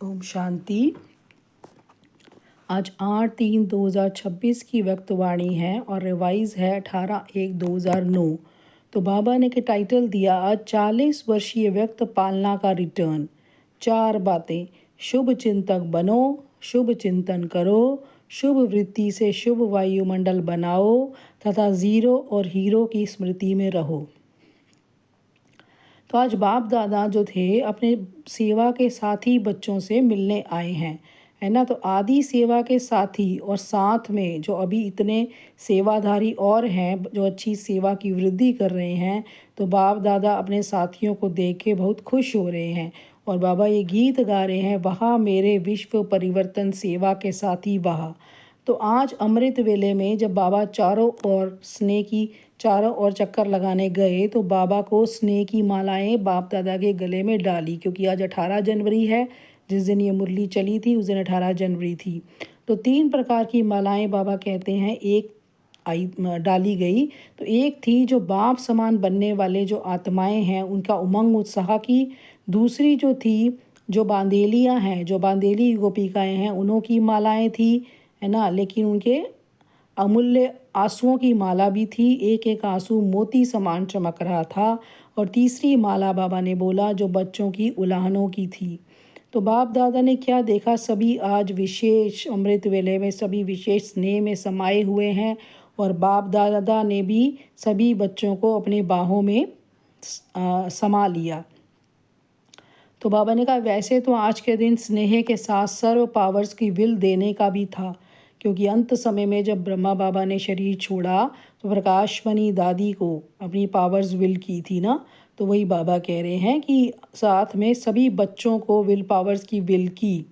ओम शांति। आज 8/3/2026 की व्यक्तवाणी है और रिवाइज है 18/1/2009। तो बाबा ने के टाइटल दिया आज 40 वर्षीय व्यक्त पालना का रिटर्न। 4 बातें। शुभ चिंतक बनो, शुभ चिंतन करो, शुभ वृत्ति से शुभ वायुमंडल बनाओ तथा जीरो और हीरो की स्मृति में रहो। तो आज बाप दादा जो थे अपने सेवा के साथी बच्चों से मिलने आए हैं, है ना। तो आदि सेवा के साथी और साथ में जो अभी इतने सेवाधारी और हैं जो अच्छी सेवा की वृद्धि कर रहे हैं, तो बाप दादा अपने साथियों को देख के बहुत खुश हो रहे हैं और बाबा ये गीत गा रहे हैं, वहाँ मेरे विश्व परिवर्तन सेवा के साथी वहाँ। तो आज अमृत वेले में जब बाबा चारों ओर चक्कर लगाने गए तो बाबा को स्नेह की मालाएं बाप दादा के गले में डाली, क्योंकि आज 18 जनवरी है, जिस दिन ये मुरली चली थी उस दिन 18 जनवरी थी। तो 3 प्रकार की मालाएं बाबा कहते हैं एक डाली गई। तो एक थी जो बाप समान बनने वाले जो आत्माएं हैं उनका उमंग उत्साह की। दूसरी जो थी जो बांदेलियां हैं, जो बांदेली गोपिकाएं हैं, उन्हों की मालाएं थी, है ना। लेकिन उनके अमूल्य आंसुओं की माला भी थी, एक एक आंसू मोती समान चमक रहा था। और तीसरी माला बाबा ने बोला जो बच्चों की उलाहनों की थी। तो बाप दादा ने क्या देखा, सभी आज विशेष अमृत वेले में सभी विशेष स्नेह में समाये हुए हैं और बाप दादा ने भी सभी बच्चों को अपने बाहों में समा लिया। तो बाबा ने कहा वैसे तो आज के दिन स्नेह के साथ सर्व पावर्स की विल देने का भी था, क्योंकि अंत समय में जब ब्रह्मा बाबा ने शरीर छोड़ा तो प्रकाशमणि दादी को अपनी पावर्स विल की थी ना। तो वही बाबा कह रहे हैं कि साथ में सभी बच्चों को विल पावर्स की विल की।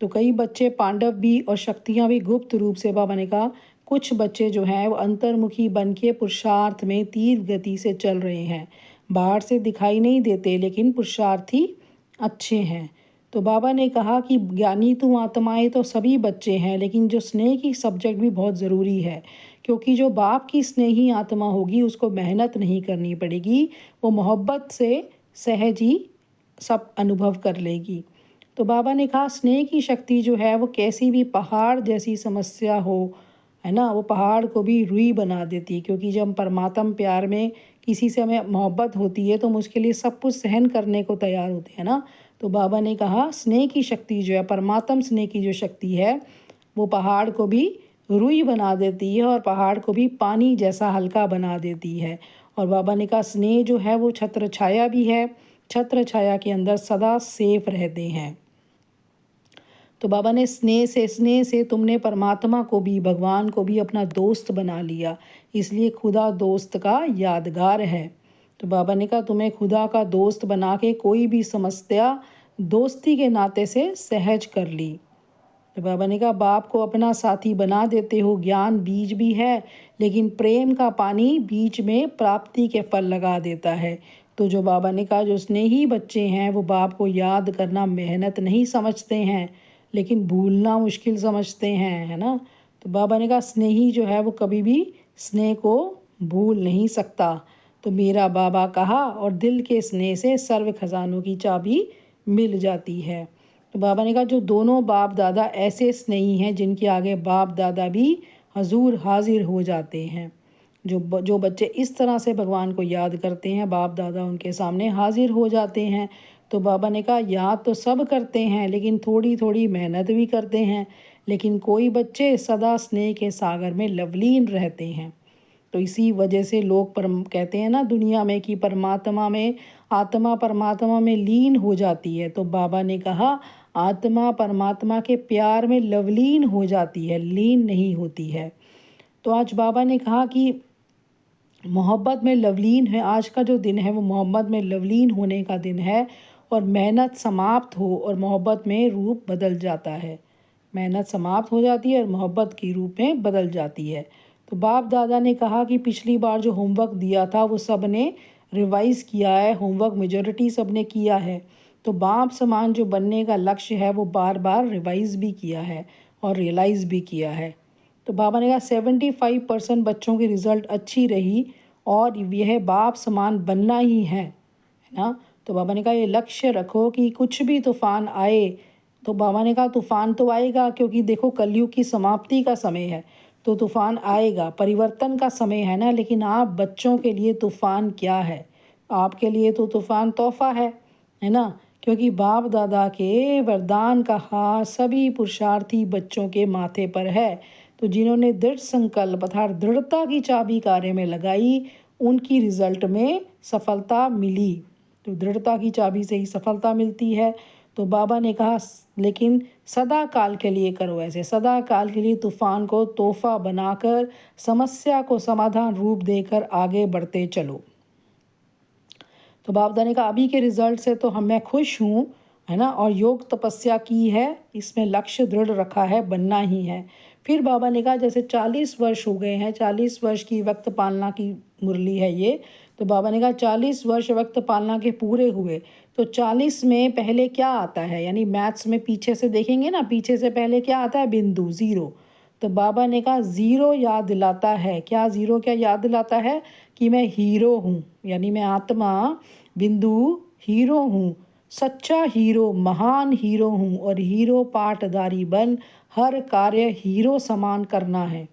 तो कई बच्चे पांडव भी और शक्तियाँ भी गुप्त रूप से, बाबा ने कहा कुछ बच्चे जो हैं वो अंतर्मुखी बन के पुरुषार्थ में तीव्र गति से चल रहे हैं, बाहर से दिखाई नहीं देते लेकिन पुरुषार्थी अच्छे हैं। तो बाबा ने कहा कि ज्ञानी तो आत्माएं तो सभी बच्चे हैं, लेकिन जो स्नेह की सब्जेक्ट भी बहुत ज़रूरी है, क्योंकि जो बाप की स्नेही आत्मा होगी उसको मेहनत नहीं करनी पड़ेगी, वो मोहब्बत से सहज ही सब अनुभव कर लेगी। तो बाबा ने कहा स्नेह की शक्ति जो है वो कैसी भी पहाड़ जैसी समस्या हो, है ना, वो पहाड़ को भी रुई बना देती है, क्योंकि जब परमात्म प्यार में किसी से हमें मोहब्बत होती है तो हम उसके लिए सब कुछ सहन करने को तैयार होते हैं ना। तो बाबा ने कहा स्नेह की शक्ति जो है, परमात्म स्नेह की जो शक्ति है, वो पहाड़ को भी रुई बना देती है और पहाड़ को भी पानी जैसा हल्का बना देती है। और बाबा ने कहा स्नेह जो है वो छत्र छाया भी है, छत्र छाया के अंदर सदा सेफ रहते हैं। तो बाबा ने स्नेह से तुमने परमात्मा को भी, भगवान को भी अपना दोस्त बना लिया, इसलिए खुदा दोस्त का यादगार है। तो बाबा ने कहा तुम्हें खुदा का दोस्त बना के कोई भी समस्या दोस्ती के नाते से सहज कर ली। तो बाबा ने कहा बाप को अपना साथी बना देते हो, ज्ञान बीज भी है लेकिन प्रेम का पानी बीच में प्राप्ति के फल लगा देता है। तो जो बाबा ने कहा जो स्नेही बच्चे हैं वो बाप को याद करना मेहनत नहीं समझते हैं, लेकिन भूलना मुश्किल समझते हैं, है ना। तो बाबा ने कहा स्नेही जो है वो कभी भी स्नेह को भूल नहीं सकता। तो मेरा बाबा कहा और दिल के स्नेह से सर्व खजानों की चाबी मिल जाती है। तो बाबा ने कहा जो दोनों बाप दादा ऐसे स्नेही हैं जिनके आगे बाप दादा भी हजूर हाजिर हो जाते हैं। जो बच्चे इस तरह से भगवान को याद करते हैं, बाप दादा उनके सामने हाजिर हो जाते हैं। तो बाबा ने कहा याद तो सब करते हैं लेकिन थोड़ी थोड़ी मेहनत भी करते हैं, लेकिन कोई बच्चे सदा स्नेह के सागर में लवलीन रहते हैं। तो इसी वजह से लोग कहते हैं ना दुनिया में कि परमात्मा में आत्मा परमात्मा में लीन हो जाती है। तो बाबा ने कहा आत्मा परमात्मा के प्यार में लवलीन हो जाती है, लीन नहीं होती है। तो आज बाबा ने कहा कि मोहब्बत में लवलीन है, आज का जो दिन है वो मोहब्बत में लवलीन होने का दिन है और मेहनत समाप्त हो और मोहब्बत में रूप बदल जाता है। मेहनत समाप्त हो जाती है और मोहब्बत की रूप में बदल जाती है। तो बाप दादा ने कहा कि पिछली बार जो होमवर्क दिया था वो सब ने रिवाइज़ किया है, होमवर्क मेजॉरिटी सब ने किया है। तो बाप समान जो बनने का लक्ष्य है वो बार बार रिवाइज़ भी किया है और रियलाइज़ भी किया है। तो बाबा ने कहा 75% बच्चों की रिज़ल्ट अच्छी रही और यह बाप समान बनना ही है ना। तो बाबा ने कहा ये लक्ष्य रखो कि कुछ भी तूफान आए, तो बाबा ने कहा तूफान तो आएगा, क्योंकि देखो कलयुग की समाप्ति का समय है, तो तूफान आएगा, परिवर्तन का समय है ना। लेकिन आप बच्चों के लिए तूफान क्या है? आपके लिए तो तूफान तोहफा है ना। क्योंकि बाप दादा के वरदान का हार सभी पुरुषार्थी बच्चों के माथे पर है। तो जिन्होंने दृढ़ संकल्प अर्थात दृढ़ता की चाबी कार्य में लगाई, उनकी रिजल्ट में सफलता मिली। तो दृढ़ता की चाबी से ही सफलता मिलती है। तो बाबा ने कहा लेकिन सदा काल के लिए करो ऐसे, सदा काल के लिए तूफान को तोहफा बनाकर समस्या को समाधान रूप देकर आगे बढ़ते चलो। तो बाप दादा ने कहा अभी के रिजल्ट से तो मैं खुश हूँ, है ना, और योग तपस्या की है, इसमें लक्ष्य दृढ़ रखा है, बनना ही है। फिर बाबा ने कहा जैसे 40 वर्ष हो गए हैं, 40 वर्ष की वक्त पालना की मुरली है ये। तो बाबा ने कहा 40 वर्ष वक्त पालना के पूरे हुए, तो 40 में पहले क्या आता है, यानी मैथ्स में पीछे से देखेंगे ना, पीछे से पहले क्या आता है? बिंदु, ज़ीरो। तो बाबा ने कहा ज़ीरो याद दिलाता है, क्या ज़ीरो क्या याद दिलाता है? कि मैं हीरो हूँ, यानी मैं आत्मा बिंदु हीरो हूँ, सच्चा हीरो, महान हीरो हूँ, और हीरो पाटदारी बन हर कार्य हीरो समान करना है।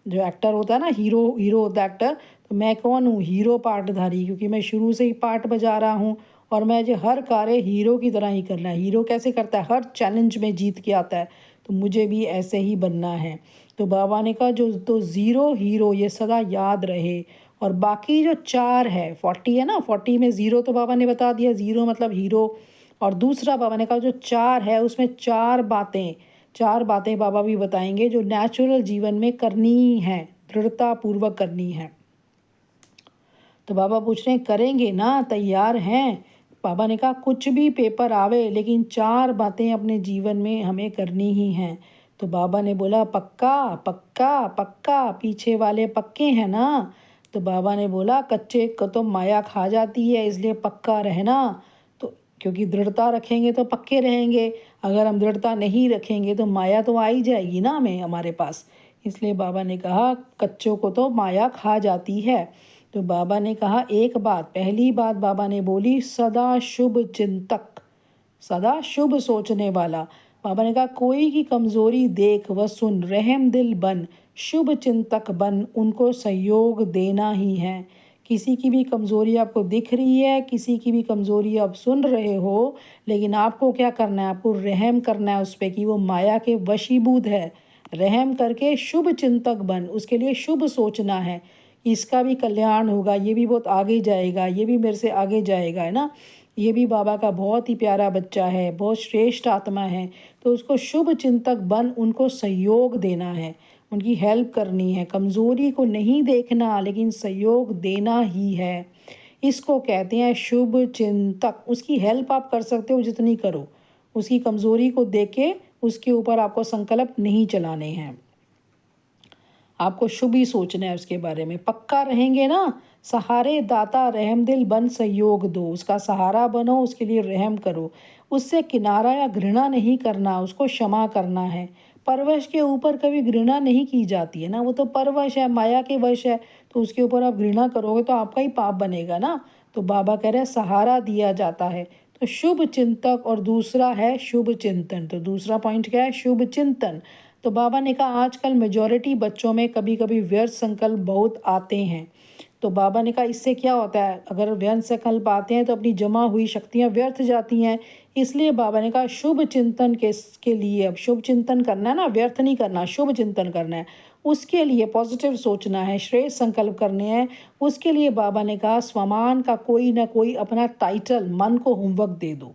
जो एक्टर होता है ना, हीरो हीरो होता है एक्टर, तो मैं कौन हूँ? हीरो पाटधारी, क्योंकि मैं शुरू से ही पाट बजा रहा हूँ, और मैं जो हर कार्य हीरो की तरह ही करना है। हीरो कैसे करता है? हर चैलेंज में जीत के आता है, तो मुझे भी ऐसे ही बनना है। तो बाबा ने कहा जो तो ज़ीरो हीरो ये सदा याद रहे, और बाकी जो 4 है, 40 है ना, 40 में ज़ीरो तो बाबा ने बता दिया, ज़ीरो मतलब हीरो। और दूसरा बाबा ने कहा जो 4 है उसमें 4 बातें बाबा भी बताएंगे जो नेचुरल जीवन में करनी है, दृढ़ता पूर्वक करनी है। तो बाबा पूछ रहे हैं करेंगे ना, तैयार हैं? बाबा ने कहा कुछ भी पेपर आवे, लेकिन 4 बातें अपने जीवन में हमें करनी ही हैं। तो बाबा ने बोला पक्का पक्का पक्का, पीछे वाले पक्के हैं ना? तो बाबा ने बोला कच्चे को तो माया खा जाती है, इसलिए पक्का रहना। तो क्योंकि दृढ़ता रखेंगे तो पक्के रहेंगे, अगर हम दृढ़ता नहीं रखेंगे तो माया तो आ ही जाएगी ना हमें, हमारे पास। इसलिए बाबा ने कहा कच्चों को तो माया खा जाती है। तो बाबा ने कहा एक बात, पहली बात बाबा ने बोली सदा शुभ चिंतक, सदा शुभ सोचने वाला। बाबा ने कहा कोई की कमज़ोरी देख व सुन, रहम दिल बन, शुभ चिंतक बन, उनको सहयोग देना ही है। किसी की भी कमज़ोरी आपको दिख रही है, किसी की भी कमज़ोरी आप सुन रहे हो, लेकिन आपको क्या करना है? आपको रहम करना है उस पर कि वो माया के वशीभूत है। रहम करके शुभ चिंतक बन, उसके लिए शुभ सोचना है, इसका भी कल्याण होगा, ये भी बहुत आगे जाएगा, ये भी मेरे से आगे जाएगा, है ना, ये भी बाबा का बहुत ही प्यारा बच्चा है, बहुत श्रेष्ठ आत्मा है। तो उसको शुभ चिंतक बन, उनको सहयोग देना है, उनकी हेल्प करनी है, कमज़ोरी को नहीं देखना लेकिन सहयोग देना ही है। इसको कहते हैं शुभ चिंतक। उसकी हेल्प आप कर सकते हो जितनी करो, उसकी कमज़ोरी को देख के उसके ऊपर आपको संकल्प नहीं चलाने हैं, आपको शुभ ही सोचना है उसके बारे में। पक्का रहेंगे ना, सहारे दाता रहम दिल बन सहयोग दो, उसका सहारा बनो, उसके लिए रहम करो, उससे किनारा या घृणा नहीं करना, उसको क्षमा करना है। परवश के ऊपर कभी घृणा नहीं की जाती है ना, वो तो परवश है, माया के वश है, तो उसके ऊपर आप घृणा करोगे तो आपका ही पाप बनेगा ना। तो बाबा कह रहे हैं सहारा दिया जाता है, तो शुभ चिंतक, और दूसरा है शुभ चिंतन। तो दूसरा पॉइंट क्या है? शुभ चिंतन। तो बाबा ने कहा आजकल मेजॉरिटी बच्चों में कभी कभी व्यर्थ संकल्प बहुत आते हैं। तो बाबा ने कहा इससे क्या होता है? अगर व्यर्थ संकल्प आते हैं तो अपनी जमा हुई शक्तियाँ व्यर्थ जाती हैं। इसलिए बाबा ने कहा शुभ चिंतन के लिए, अब शुभ चिंतन करना है ना, व्यर्थ नहीं करना, शुभ चिंतन करना है, उसके लिए पॉजिटिव सोचना है, श्रेष्ठ संकल्प करने हैं। उसके लिए बाबा ने कहा स्वमान का कोई ना कोई अपना टाइटल मन को होमवर्क दे दो,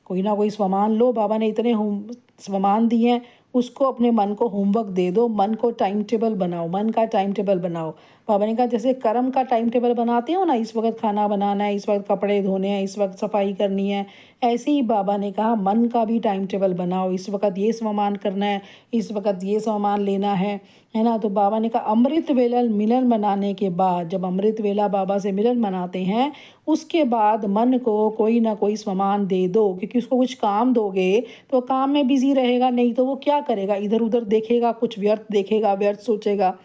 कोई ना कोई स्वमान लो, बाबा ने इतने होम स्वमान दिए हैं, उसको अपने मन को होमवर्क दे दो, मन को टाइम टेबल बनाओ, मन का टाइम टेबल बनाओ। बाबा ने कहा जैसे कर्म का टाइम टेबल बनाते हो ना, इस वक्त खाना बनाना है, इस वक्त कपड़े धोने हैं, इस वक्त सफाई करनी है, ऐसे ही बाबा ने कहा मन का भी टाइम टेबल बनाओ, इस वक्त ये स्वमान करना है, इस वक्त ये स्वमान लेना है ना। तो बाबा ने कहा अमृत वेला मिलन मनाने के बाद, जब अमृत वेला बाबा से मिलन मनाते हैं, उसके बाद मन को कोई ना कोई स्वमान दे दो, क्योंकि उसको कुछ काम दोगे तो काम में बिजी रहेगा, नहीं तो वो क्या करेगा? इधर उधर देखेगा, कुछ व्यर्थ देखेगा, व्यर्थ सोचेगा।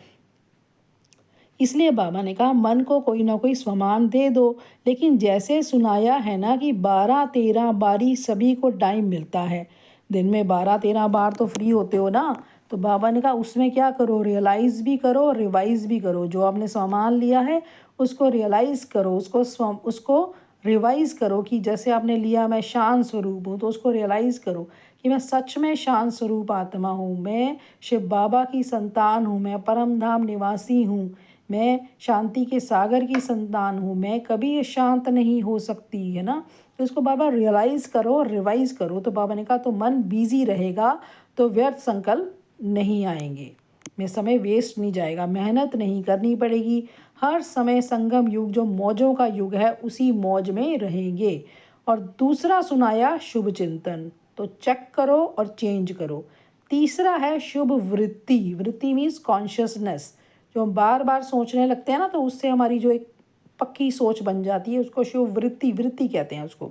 इसलिए बाबा ने कहा मन को कोई ना कोई स्वमान दे दो। लेकिन जैसे सुनाया है ना कि 12 13 बारी सभी को टाइम मिलता है, दिन में 12-13 बार तो फ्री होते हो ना। तो बाबा ने कहा उसमें क्या करो, रियलाइज़ भी करो और रिवाइज़ भी करो। जो आपने सामान लिया है उसको रियलाइज़ करो, उसको रिवाइज़ करो कि जैसे आपने लिया मैं शांत स्वरूप हूँ, तो उसको रियलाइज़ करो कि मैं सच में शांत स्वरूप आत्मा हूँ, मैं शिव बाबा की संतान हूँ, मैं परम धाम निवासी हूँ, मैं शांति के सागर की संतान हूँ, मैं कभी शांत नहीं हो सकती, है ना। तो इसको बाबा रियलाइज़ करो और रिवाइज़ करो। तो बाबा ने कहा तो मन बिजी रहेगा तो व्यर्थ संकल्प नहीं आएंगे, में समय वेस्ट नहीं जाएगा, मेहनत नहीं करनी पड़ेगी। हर समय संगम युग जो मौजों का युग है उसी मौज में रहेंगे। और दूसरा सुनाया शुभ चिंतन, तो चेक करो और चेंज करो। तीसरा है शुभ वृत्ति। वृत्ति मीन्स कॉन्शियसनेस। जो हम बार बार सोचने लगते हैं ना, तो उससे हमारी जो एक पक्की सोच बन जाती है, उसको शुभ वृत्ति वृत्ति कहते हैं उसको।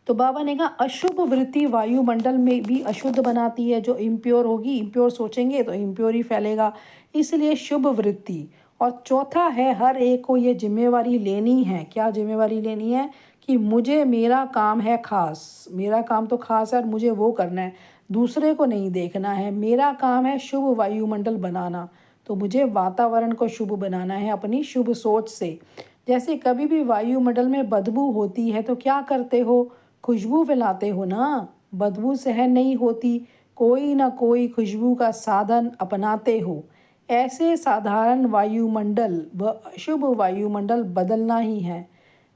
तो बाबा ने कहा अशुभ वृत्ति वायुमंडल में भी अशुद्ध बनाती है। जो इम्प्योर होगी, इम्प्योर सोचेंगे तो इम्प्योर ही फैलेगा, इसलिए शुभ वृत्ति। और चौथा है हर एक को ये जिम्मेवारी लेनी है। क्या जिम्मेवारी लेनी है? कि मुझे, मेरा काम है खास, मेरा काम तो खास है और मुझे वो करना है, दूसरे को नहीं देखना है। मेरा काम है शुभ वायुमंडल बनाना, तो मुझे वातावरण को शुभ बनाना है अपनी शुभ सोच से। जैसे कभी भी वायुमंडल में बदबू होती है तो क्या करते हो? खुशबू फैलाते हो ना। बदबू सहन नहीं होती, कोई ना कोई खुशबू का साधन अपनाते हो। ऐसे साधारण वायुमंडल व अशुभ वायुमंडल बदलना ही है।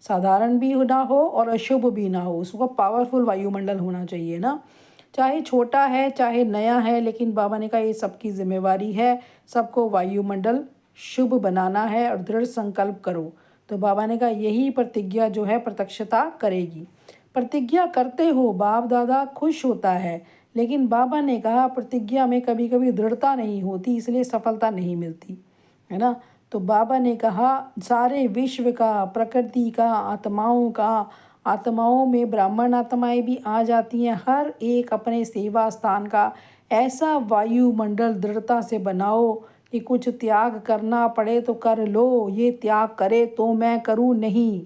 साधारण भी ना हो और अशुभ भी ना हो, उसको पावरफुल वायुमंडल होना चाहिए ना। चाहे छोटा है चाहे नया है, लेकिन बाबा ने कहा ये सबकी जिम्मेवारी है, सबको वायुमंडल शुभ बनाना है और दृढ़ संकल्प करो। तो बाबा ने कहा यही प्रतिज्ञा जो है प्रत्यक्षता करेगी। प्रतिज्ञा करते हो, बाप दादा खुश होता है, लेकिन बाबा ने कहा प्रतिज्ञा में कभी कभी दृढ़ता नहीं होती, इसलिए सफलता नहीं मिलती, है ना। तो बाबा ने कहा सारे विश्व का, प्रकृति का, आत्माओं में ब्राह्मण आत्माएं भी आ जाती हैं, हर एक अपने सेवा स्थान का ऐसा वायुमंडल दृढ़ता से बनाओ कि कुछ त्याग करना पड़े तो कर लो, ये त्याग करे तो मैं करूँ नहीं।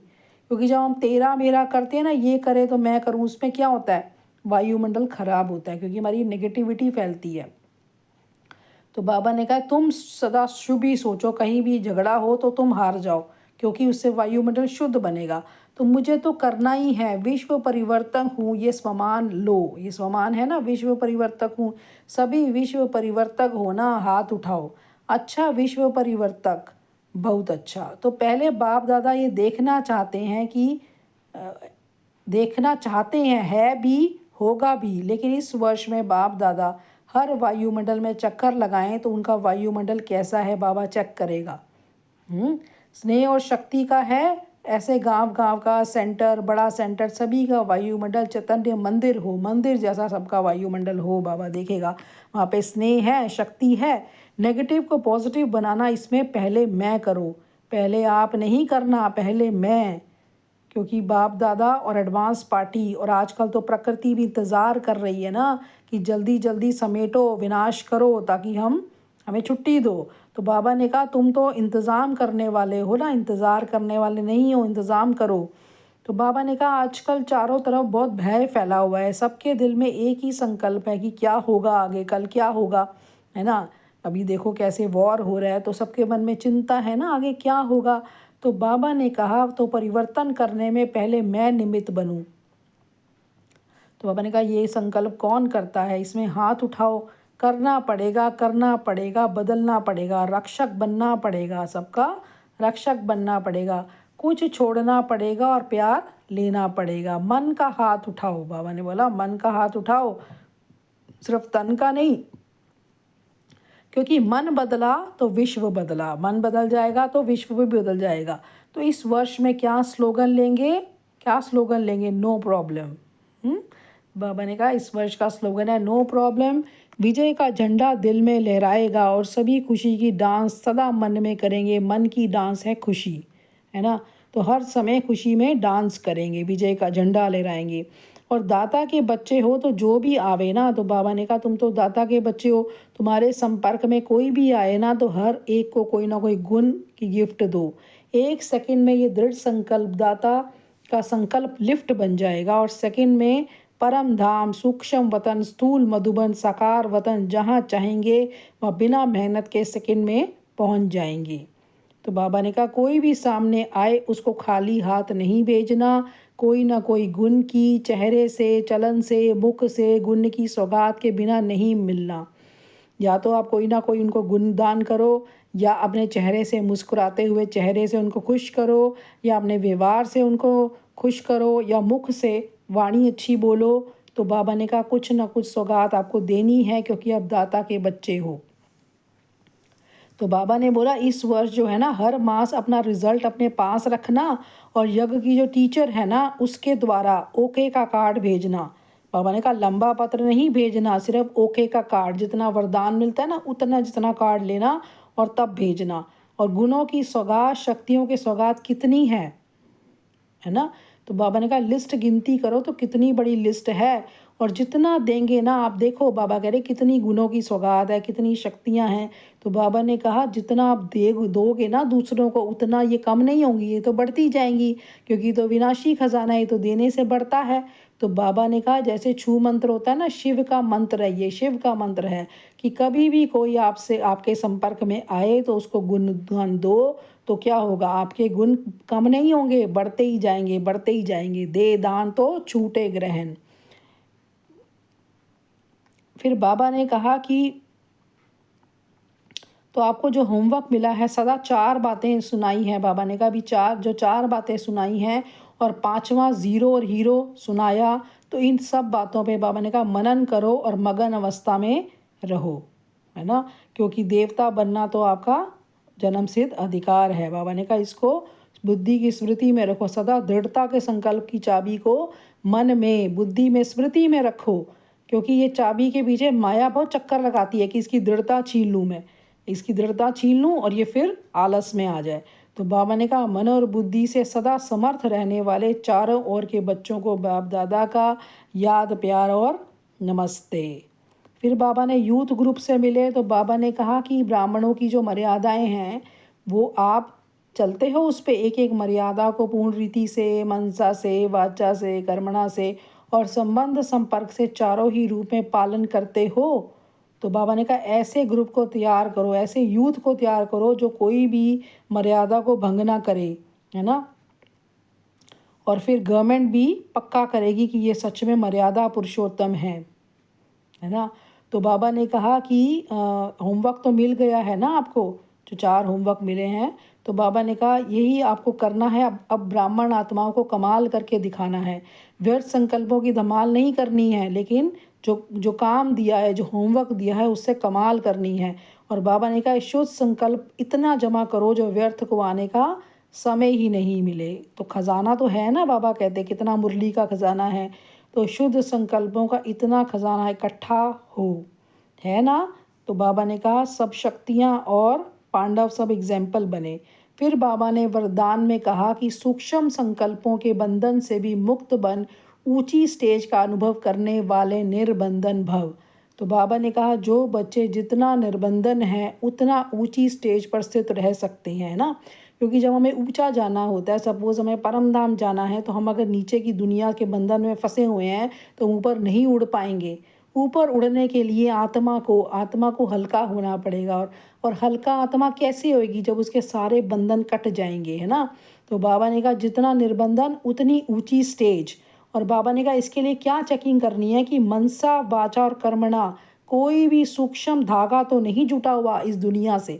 क्योंकि जब हम तेरा मेरा करते हैं ना, ये करे तो मैं करूँ, उसमें क्या होता है? वायुमंडल खराब होता है, क्योंकि हमारी नेगेटिविटी फैलती है। तो बाबा ने कहा तुम सदा शुभ ही सोचो, कहीं भी झगड़ा हो तो तुम हार जाओ, क्योंकि उससे वायुमंडल शुद्ध बनेगा। तो मुझे तो करना ही है, विश्व परिवर्तक हूँ, ये स्वमान लो। ये स्वमान है ना, विश्व परिवर्तक हूँ। सभी विश्व परिवर्तक हो ना, हाथ उठाओ। अच्छा विश्व परिवर्तक, बहुत अच्छा। तो पहले बाप दादा ये देखना चाहते हैं कि अ, देखना चाहते हैं, है भी होगा भी, लेकिन इस वर्ष में बाप दादा हर वायुमंडल में चक्कर लगाएं तो उनका वायुमंडल कैसा है बाबा चेक करेगा। स्नेह और शक्ति का है, ऐसे गांव गांव का सेंटर, बड़ा सेंटर, सभी का वायुमंडल चैतन्य मंदिर हो, मंदिर जैसा सबका वायुमंडल हो, बाबा देखेगा वहाँ पे स्नेह है, शक्ति है। नेगेटिव को पॉजिटिव बनाना, इसमें पहले मैं करो, पहले आप नहीं करना, पहले मैं। क्योंकि बाप दादा और एडवांस पार्टी और आजकल तो प्रकृति भी इंतज़ार कर रही है ना कि जल्दी जल्दी समेटो, विनाश करो, ताकि हमें छुट्टी दो। तो बाबा ने कहा तुम तो इंतज़ाम करने वाले हो ना, इंतज़ार करने वाले नहीं हो, इंतज़ाम करो। तो बाबा ने कहा आजकल चारों तरफ बहुत भय फैला हुआ है, सबके दिल में एक ही संकल्प है कि क्या होगा आगे, कल क्या होगा, है ना। अभी देखो कैसे वॉर हो रहा है, तो सबके मन में चिंता है ना आगे क्या होगा। तो बाबा ने कहा तो परिवर्तन करने में पहले मैं निमित्त बनूं। तो बाबा ने कहा ये संकल्प कौन करता है, इसमें हाथ उठाओ। करना पड़ेगा, करना पड़ेगा, बदलना पड़ेगा, रक्षक बनना पड़ेगा, सबका रक्षक बनना पड़ेगा, कुछ छोड़ना पड़ेगा और प्यार लेना पड़ेगा। मन का हाथ उठाओ, बाबा ने बोला मन का हाथ उठाओ, सिर्फ तन का नहीं। क्योंकि मन बदला तो विश्व बदला, मन बदल जाएगा तो विश्व भी बदल जाएगा। तो इस वर्ष में क्या स्लोगन लेंगे? क्या स्लोगन लेंगे? No problem. बाबा ने कहा इस वर्ष का स्लोगन है नो प्रॉब्लम। विजय का झंडा दिल में लहराएगा और सभी खुशी की डांस सदा मन में करेंगे। मन की डांस है खुशी, है ना। तो हर समय खुशी में डांस करेंगे, विजय का झंडा लहराएंगे। और दाता के बच्चे हो तो जो भी आवे ना, तो बाबा ने कहा तुम तो दाता के बच्चे हो, तुम्हारे संपर्क में कोई भी आए ना, तो हर एक को कोई ना कोई गुण की गिफ्ट दो। 1 सेकंड में ये दृढ़ संकल्प दाता का संकल्प लिफ्ट बन जाएगा और सेकंड में परम धाम, सूक्ष्म वतन, स्थूल मधुबन, साकार वतन, जहाँ चाहेंगे वह बिना मेहनत के सेकंड में पहुँच जाएंगे। तो बाबा ने कहा कोई भी सामने आए उसको खाली हाथ नहीं भेजना, कोई ना कोई गुण की, चेहरे से, चलन से, मुख से गुण की सौगात के बिना नहीं मिलना। या तो आप कोई ना कोई उनको गुणदान करो, या अपने चेहरे से, मुस्कुराते हुए चेहरे से उनको खुश करो, या अपने व्यवहार से उनको खुश करो, या मुख से वाणी अच्छी बोलो। तो बाबा ने कहा कुछ ना कुछ सौगात आपको देनी है, क्योंकि आप दाता के बच्चे हो। तो बाबा ने बोला इस वर्ष जो है ना, हर मास अपना रिजल्ट अपने पास रखना, और यज्ञ की जो टीचर है ना उसके द्वारा ओके का कार्ड भेजना। बाबा ने कहा लंबा पत्र नहीं भेजना, सिर्फ ओके का कार्ड, जितना वरदान मिलता है ना उतना जितना कार्ड लेना और तब भेजना। और गुणों की सौगात, शक्तियों की सौगात कितनी है ना। तो बाबा ने कहा लिस्ट गिनती करो तो कितनी बड़ी लिस्ट है, और जितना देंगे ना, आप देखो बाबा कह रहे कितनी गुणों की सौगात है, कितनी शक्तियां हैं। तो बाबा ने कहा जितना आप दोगे ना दूसरों को, उतना ये कम नहीं होंगी, ये तो बढ़ती जाएंगी, क्योंकि तो विनाशी खजाना है, तो देने से बढ़ता है। तो बाबा ने कहा जैसे छू मंत्र होता है ना, शिव का मंत्र है, ये शिव का मंत्र है कि कभी भी कोई आपसे आपके संपर्क में आए तो उसको गुण दो, तो क्या होगा, आपके गुण कम नहीं होंगे, बढ़ते ही जाएंगे, बढ़ते ही जाएंगे। दे दान तो छूटे ग्रहण। फिर बाबा ने कहा कि तो आपको जो होमवर्क मिला है, सदा 4 बातें सुनाई हैं। बाबा ने कहा भी 4 बातें सुनाई हैं, और 5वां ज़ीरो और हीरो सुनाया। तो इन सब बातों पे बाबा ने कहा मनन करो और मगन अवस्था में रहो, है ना, क्योंकि देवता बनना तो आपका जन्म सिद्ध अधिकार है। बाबा ने कहा इसको बुद्धि की स्मृति में रखो, सदा दृढ़ता के संकल्प की चाबी को मन में, बुद्धि में, स्मृति में रखो, क्योंकि ये चाबी के पीछे माया बहुत चक्कर लगाती है कि इसकी दृढ़ता छीन लूँ मैं, इसकी दृढ़ता छीन लूँ और ये फिर आलस में आ जाए। तो बाबा ने कहा मन और बुद्धि से सदा समर्थ रहने वाले चारों ओर के बच्चों को बाप दादा का याद, प्यार और नमस्ते। फिर बाबा ने यूथ ग्रुप से मिले तो बाबा ने कहा कि ब्राह्मणों की जो मर्यादाएं हैं वो आप चलते हो उस पे, एक एक मर्यादा को पूर्ण रीति से, मनसा से, वाचा से, कर्मणा से और संबंध संपर्क से चारों ही रूप में पालन करते हो। तो बाबा ने कहा ऐसे ग्रुप को तैयार करो, ऐसे यूथ को तैयार करो जो कोई भी मर्यादा को भंग ना करे, है ना। और फिर गवर्नमेंट भी पक्का करेगी कि ये सच में मर्यादा पुरुषोत्तम है ना। तो बाबा ने कहा कि होमवर्क तो मिल गया है ना आपको, जो 4 होमवर्क मिले हैं। तो बाबा ने कहा यही आपको करना है, अब ब्राह्मण आत्माओं को कमाल करके दिखाना है। व्यर्थ संकल्पों की धमाल नहीं करनी है, लेकिन जो जो काम दिया है, जो होमवर्क दिया है उससे कमाल करनी है। और बाबा ने कहा शुद्ध संकल्प इतना जमा करो जो व्यर्थ को आने का समय ही नहीं मिले। तो खजाना तो है ना, बाबा कहते कितना मुरली का खजाना है, तो शुद्ध संकल्पों का इतना खजाना इकट्ठा हो, है ना। तो बाबा ने कहा सब शक्तियाँ और पांडव सब एग्जाम्पल बने। फिर बाबा ने वरदान में कहा कि सूक्ष्म संकल्पों के बंधन से भी मुक्त बन ऊंची स्टेज का अनुभव करने वाले निर्बंधन भव। तो बाबा ने कहा जो बच्चे जितना निर्बंधन है उतना ऊंची स्टेज पर स्थित रह सकते हैं ना, क्योंकि जब हमें ऊंचा जाना होता है, सपोज हमें परम धाम जाना है, तो हम अगर नीचे की दुनिया के बंधन में फंसे हुए हैं तो ऊपर नहीं उड़ पाएंगे। ऊपर उड़ने के लिए आत्मा को हल्का होना पड़ेगा, और हल्का आत्मा कैसे होगी, जब उसके सारे बंधन कट जाएंगे, है ना। तो बाबा ने कहा जितना निर्बंधन उतनी ऊंची स्टेज। और बाबा ने कहा इसके लिए क्या चेकिंग करनी है कि मनसा, वाचा और कर्मणा कोई भी सूक्ष्म धागा तो नहीं जुटा हुआ इस दुनिया से।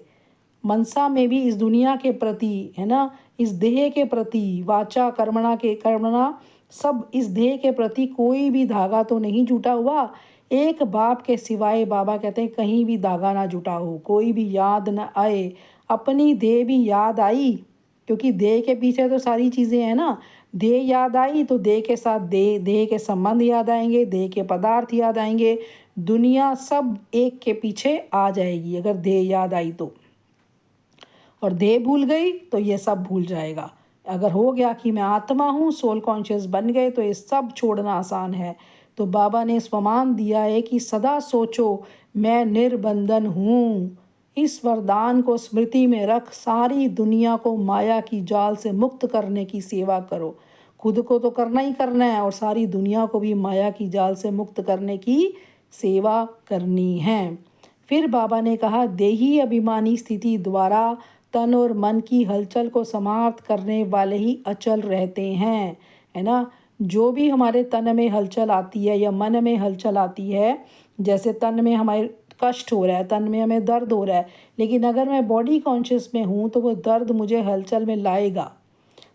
मनसा में भी इस दुनिया के प्रति, है ना, इस देह के प्रति, वाचा कर्मणा सब इस देह के प्रति कोई भी धागा तो नहीं जुटा हुआ। एक बाप के सिवाय बाबा कहते हैं कहीं भी धागा ना जुटा हो, कोई भी याद ना आए। अपनी देह भी याद आई, क्योंकि देह के पीछे तो सारी चीज़ें हैं ना। देह याद आई तो देह के साथ देह के संबंध याद आएंगे, देह के पदार्थ याद आएंगे, दुनिया सब एक के पीछे आ जाएगी अगर देह याद आई तो। और देह भूल गई तो ये सब भूल जाएगा। अगर हो गया कि मैं आत्मा हूँ, सोल कॉन्शियस बन गए, तो ये सब छोड़ना आसान है। तो बाबा ने स्वमान दिया है कि सदा सोचो मैं निर्बंधन हूँ। इस वरदान को स्मृति में रख सारी दुनिया को माया की जाल से मुक्त करने की सेवा करो। खुद को तो करना ही करना है और सारी दुनिया को भी माया की जाल से मुक्त करने की सेवा करनी है। फिर बाबा ने कहा, देही अभिमानी स्थिति द्वारा तन और मन की हलचल को समाप्त करने वाले ही अचल रहते हैं, है ना। जो भी हमारे तन में हलचल आती है या मन में हलचल आती है, जैसे तन में हमारे कष्ट हो रहा है, तन में हमें दर्द हो रहा है, लेकिन अगर मैं बॉडी कॉन्शियस में हूँ तो वो दर्द मुझे हलचल में लाएगा।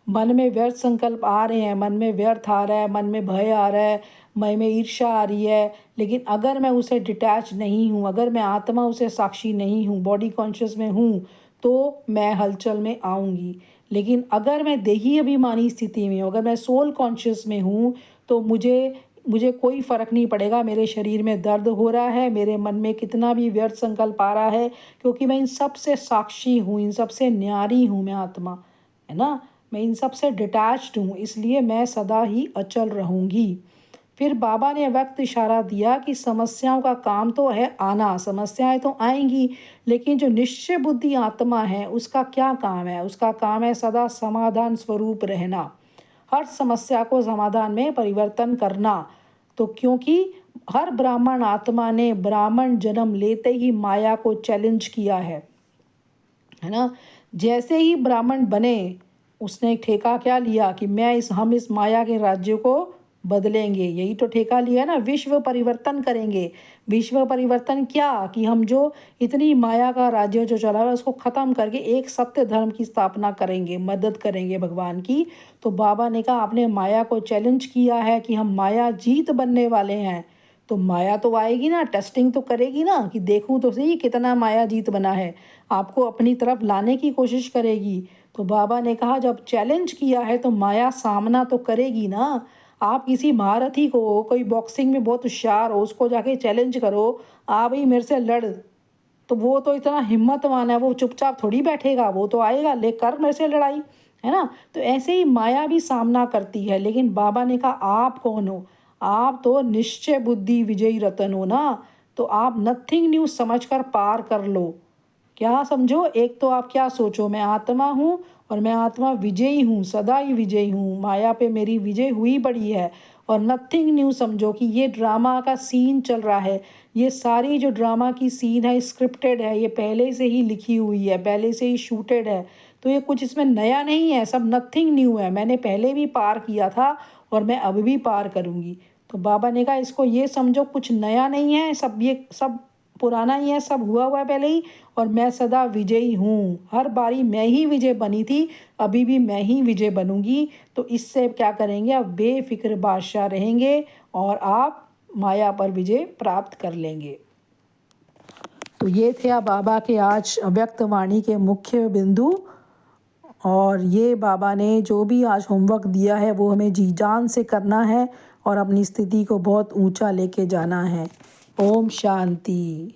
मन में व्यर्थ संकल्प आ रहे हैं, मन में व्यर्थ आ रहा है, मन में भय आ रहा है, मन में ईर्ष्या आ रही है, लेकिन अगर मैं उसे डिटैच नहीं हूँ, अगर मैं आत्मा उसे साक्षी नहीं हूँ, बॉडी कॉन्शियस में हूँ, तो मैं हलचल में आऊँगी। लेकिन अगर मैं देही अभिमानी स्थिति में हूँ, अगर मैं सोल कॉन्शियस में हूँ, तो मुझे मुझे कोई फ़र्क नहीं पड़ेगा मेरे शरीर में दर्द हो रहा है, मेरे मन में कितना भी व्यर्थ संकल्प आ रहा है, क्योंकि मैं इन सब से साक्षी हूँ, इन सब से न्यारी हूँ मैं आत्मा, है ना। मैं इन सब से डिटैच्ड हूँ, इसलिए मैं सदा ही अचल रहूँगी। फिर बाबा ने वक्त इशारा दिया कि समस्याओं का काम तो है आना, समस्याएं तो आएंगी, लेकिन जो निश्चय बुद्धि आत्मा है उसका क्या काम है? उसका काम है सदा समाधान स्वरूप रहना, हर समस्या को समाधान में परिवर्तन करना। तो क्योंकि हर ब्राह्मण आत्मा ने ब्राह्मण जन्म लेते ही माया को चैलेंज किया है ना। जैसे ही ब्राह्मण बने, उसने एक ठेका क्या लिया कि हम इस माया के राज्य को बदलेंगे। यही तो ठेका लिया ना, विश्व परिवर्तन करेंगे। विश्व परिवर्तन क्या कि हम जो इतनी माया का राज्य जो चला हुआ है उसको ख़त्म करके एक सत्य धर्म की स्थापना करेंगे, मदद करेंगे भगवान की। तो बाबा ने कहा, आपने माया को चैलेंज किया है कि हम माया जीत बनने वाले हैं, तो माया तो आएगी ना, टेस्टिंग तो करेगी ना कि देखूं तो सही कितना माया जीत बना है, आपको अपनी तरफ लाने की कोशिश करेगी। तो बाबा ने कहा, जब चैलेंज किया है तो माया सामना तो करेगी ना। आप किसी महारथी को, कोई बॉक्सिंग में बहुत होशियार हो, उसको जाके चैलेंज करो, आ भाई मेरे से लड़, तो वो तो इतना हिम्मतवान है, वो चुपचाप थोड़ी बैठेगा, वो तो आएगा, लेकर मेरे से लड़ाई, है ना। तो ऐसे ही माया भी सामना करती है, लेकिन बाबा ने कहा, आप कौन हो? आप तो निश्चय बुद्धि विजयी रतन हो ना। तो आप नथिंग न्यू समझकर पार कर लो। क्या समझो? एक तो आप क्या सोचो, मैं आत्मा हूँ और मैं आत्मा विजयी हूँ, सदा ही विजयी हूँ, माया पे मेरी विजय हुई पड़ी है। और नथिंग न्यू समझो कि ये ड्रामा का सीन चल रहा है, ये सारी जो ड्रामा की सीन है स्क्रिप्टेड है, ये पहले से ही लिखी हुई है, पहले से ही शूटेड है। तो ये कुछ इसमें नया नहीं है, सब नथिंग न्यू है, मैंने पहले भी पार किया था और मैं अब भी पार करूँगी। तो बाबा ने कहा, इसको ये समझो कुछ नया नहीं है, सब ये सब पुराना ही है, सब हुआ हुआ है पहले ही, और मैं सदा विजयी हूँ। हर बारी मैं ही विजय बनी थी, अभी भी मैं ही विजय बनूंगी। तो इससे क्या करेंगे, आप बेफिक्र बादशाह रहेंगे और आप माया पर विजय प्राप्त कर लेंगे। तो ये थे आप बाबा के आज अव्यक्त वाणी के मुख्य बिंदु। और ये बाबा ने जो भी आज होमवर्क दिया है वो हमें जी जान से करना है और अपनी स्थिति को बहुत ऊंचा लेके जाना है। ओम शांति।